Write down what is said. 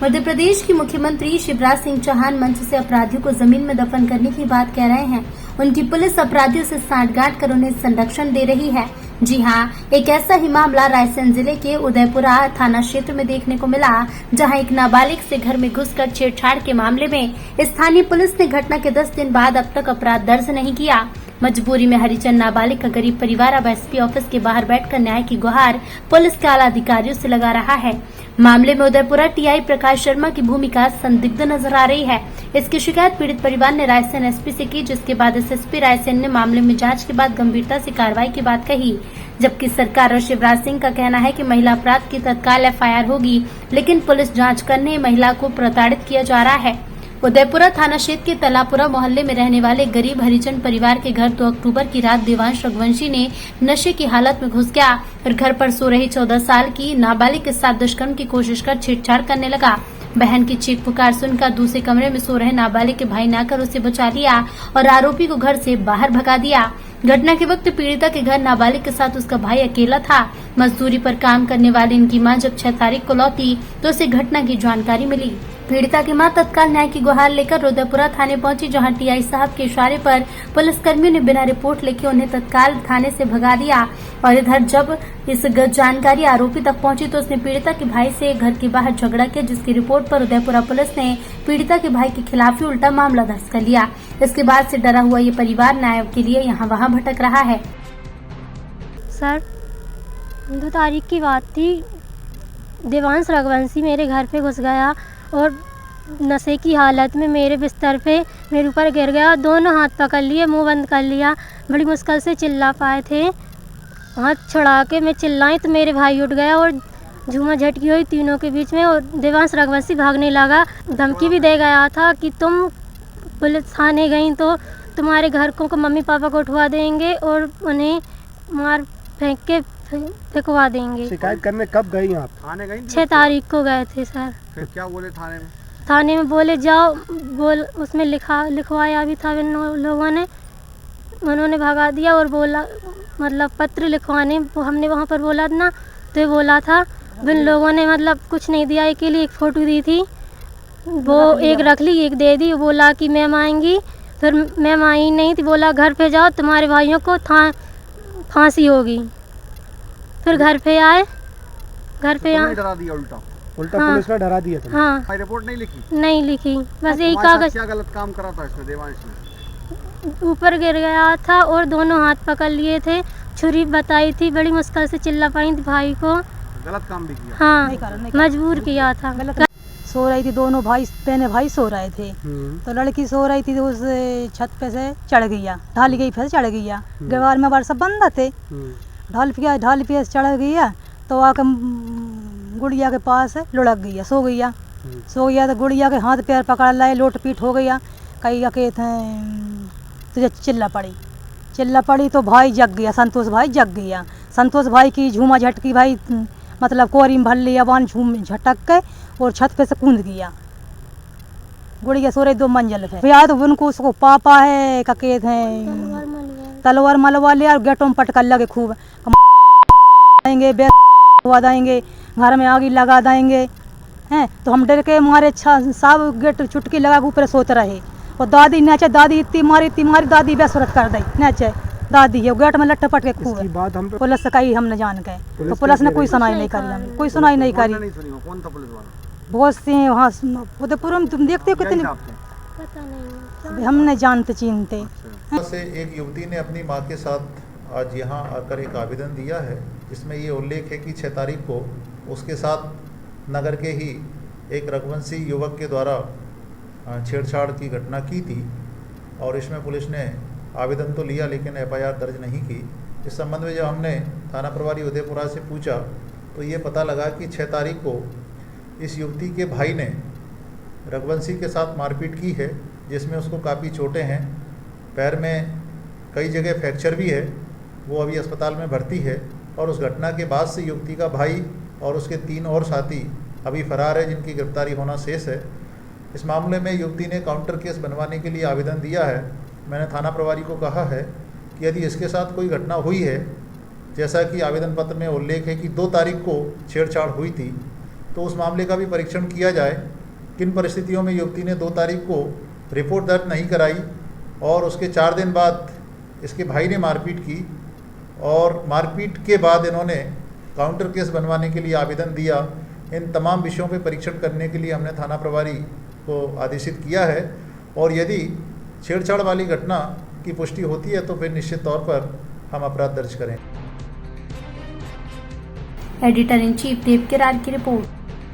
मध्य प्रदेश की मुख्यमंत्री शिवराज सिंह चौहान मंच से अपराधियों को जमीन में दफन करने की बात कह रहे हैं। उनकी पुलिस अपराधियों से सांठगांठ कर उन्हें संरक्षण दे रही है। जी हां, एक ऐसा ही मामला रायसेन जिले के उदयपुरा थाना क्षेत्र में देखने को मिला, जहां एक नाबालिग से घर में घुसकर छेड़छाड़ के मामले में स्थानीय पुलिस ने घटना के 10 दिन बाद अब तक अपराध दर्ज नहीं किया। मजबूरी में हरिजन नाबालिग का गरीब परिवार अब एसपी ऑफिस के बाहर बैठकर न्याय की गुहार पुलिस के आला अधिकारियों से लगा रहा है। मामले में उदयपुरा टीआई प्रकाश शर्मा की भूमिका संदिग्ध नजर आ रही है। इसकी शिकायत पीड़ित परिवार ने रायसेन एसपी से की, जिसके बाद एसएसपी रायसेन ने मामले में जांच के बाद गंभीरता से कार्रवाई की बात कही। जबकि सरकार और शिवराज सिंह का कहना है कि महिला अपराध की तत्काल एफआईआर होगी, लेकिन पुलिस जांच करने महिला को प्रताड़ित किया जा रहा है। उदयपुरा थाना क्षेत्र के तलापुरा मोहल्ले में रहने वाले गरीब हरिजन परिवार के घर 2 अक्टूबर की रात देवांश रघुवंशी ने नशे की हालत में घुस गया और घर पर सो रही 14 साल की नाबालिग के साथ दुष्कर्म की कोशिश कर छेड़छाड़ करने लगा। बहन की चीख पुकार सुनकर दूसरे कमरे में सो रहे नाबालिग के भाई ने आकर उसे बचा लिया और आरोपी को घर से बाहर भगा दिया। घटना के वक्त पीड़िता के घर नाबालिग के साथ उसका भाई अकेला था। मजदूरी पर काम करने वाली इनकी मां जब 6 तारीख को लौटी तो उसे घटना की जानकारी मिली। पीड़िता की मां तत्काल न्याय की गुहार लेकर उदयपुरा थाने पहुंची, जहां टीआई साहब के इशारे पर पुलिसकर्मियों ने बिना रिपोर्ट लिखे उन्हें तत्काल थाने से भगा दिया। और इधर जब इस जानकारी आरोपी तक पहुंची तो उसने पीड़िता के भाई से घर के बाहर झगड़ा किया, जिसकी रिपोर्ट पर उदयपुरा पुलिस ने पीड़िता के भाई के खिलाफ ही उल्टा मामला दर्ज कर लिया। इसके बाद से डरा हुआ ये परिवार न्याय के लिए यहाँ वहाँ भटक रहा है। सर, 2 तारीख की बात थी। देवांश रघुवंशी मेरे घर पे घुस गया और नशे की हालत में मेरे बिस्तर पे मेरे ऊपर गिर गया। दोनों हाथ पकड़ लिए, मुंह बंद कर लिया। बड़ी मुश्किल से चिल्ला पाए थे। हाथ छुड़ा के मैं चिल्लाई तो मेरे भाई उठ गया और झूमा झटकी हुई तीनों के बीच में और देवांश रघुवंशी भागने लगा। धमकी भी दे गया था कि तुम पुलिस थाने गई तो तुम्हारे घर को मम्मी पापा को उठवा देंगे और उन्हें मार फेंक के फेंकवा देंगे। शिकायत करने कब गई आप? थाने गई? 6 तारीख को गए थे सर। फिर क्या बोले थाने में? थाने में बोले जाओ, उसमें लिखवाया भी था इन लोगों ने। उन्होंने भगा दिया और बोला मतलब पत्र लिखवाने हमने वहाँ पर बोला ना, तो ये बोला था इन लोगों ने मतलब कुछ नहीं दिया। एक के लिए एक फ़ोटो दी थी, वो एक रख ली, एक दे दी। बोला कि मैम आएंगी, फिर मैम आई नहीं थी। बोला घर पे जाओ, तुम्हारे भाइयों को फांसी होगी। फिर घर पे आए, घर पे डरा दिया उल्टा। हाँ, पुलिस ने डरा दिया था। हाँ, रिपोर्ट नहीं लिखी? नहीं लिखी, बस यही कागज। क्या गलत काम करा था इसमें देवांश ने? ऊपर गिर गया था और दोनों हाथ पकड़ लिए थे। छुरी बताई थी, बड़ी मुश्किल से चिल्ला पाई थी भाई को। गलत काम भी किया? हाँ, मजबूर किया था। सो रही थी, दोनों बहने भाई सो रहे थे। तो लड़की सो रही थी तो उस छत पे से चढ़ गया, ढाल गई, फिर चढ़ गया। दीवार में बार सब बंद थे। ढाल पे चढ़ गया तो आकर गुड़िया के पास लुढ़क गया, सो गया तो गुड़िया के हाथ पैर पकड़ लाए, लोट पीट हो गया। कई के थे तुझे चिल्ला पड़ी तो भाई जग गया, संतोष भाई जग गया। संतोष भाई की झूमा झटकी भाई मतलब कोरी में भर लिया, बान झूम झटक के और छत पे से कूद गया। गुड़िया सो रही 2 मंजिल पे। या तो उनको उसको पापा है कके थे तलवार मलवा लिया और गेटों में पटकल लगे खूब देंगे, देंगे, घर में आग लगा देंगे हैं। तो हम डर के मारे सब गेट चुटकी लगा के ऊपर सोते रहे। और दादी नीचे, दादी इतनी मारी दादी बेसुरत कर दी नीचे। दादी है गेट में लट्ठे पट के खूब। पुलिस से कही हमने जान के, तो पुलिस ने कोई सुनाई नहीं करी। हमें कोई सुनाई नहीं करी। कौन था पुलिस वाला? बहुत से वहाँ उदयपुर में तुम देखते हो कितने, हम नहीं जानते चीनते। से एक युवती ने अपनी मां के साथ आज यहां आकर एक आवेदन दिया है, जिसमें ये उल्लेख है कि 6 तारीख को उसके साथ नगर के ही एक रघुवंशी युवक के द्वारा छेड़छाड़ की घटना की थी और इसमें पुलिस ने आवेदन तो लिया लेकिन एफआईआर दर्ज नहीं की। इस संबंध में जब हमने थाना प्रभारी उदयपुरा से पूछा तो ये पता लगा कि 6 तारीख को इस युवती के भाई ने रघुवंशी के साथ मारपीट की है, जिसमें उसको काफ़ी चोटें हैं, पैर में कई जगह फ्रैक्चर भी है। वो अभी अस्पताल में भर्ती है और उस घटना के बाद से युवती का भाई और उसके 3 और साथी अभी फरार है, जिनकी गिरफ्तारी होना शेष है। इस मामले में युवती ने काउंटर केस बनवाने के लिए आवेदन दिया है। मैंने थाना प्रभारी को कहा है कि यदि इसके साथ कोई घटना हुई है, जैसा कि आवेदन पत्र में उल्लेख है कि 2 तारीख को छेड़छाड़ हुई थी, तो उस मामले का भी परीक्षण किया जाए। किन परिस्थितियों में युवती ने 2 तारीख को रिपोर्ट दर्ज नहीं कराई और उसके 4 दिन बाद इसके भाई ने मारपीट की और मारपीट के बाद इन्होंने काउंटर केस बनवाने के लिए आवेदन दिया। इन तमाम विषयों पर परीक्षण करने के लिए हमने थाना प्रभारी को आदेशित किया है और यदि छेड़छाड़ वाली घटना की पुष्टि होती है तो फिर निश्चित तौर पर हम अपराध दर्ज करें। एडिटर इन चीफ देव किरार की रिपोर्ट।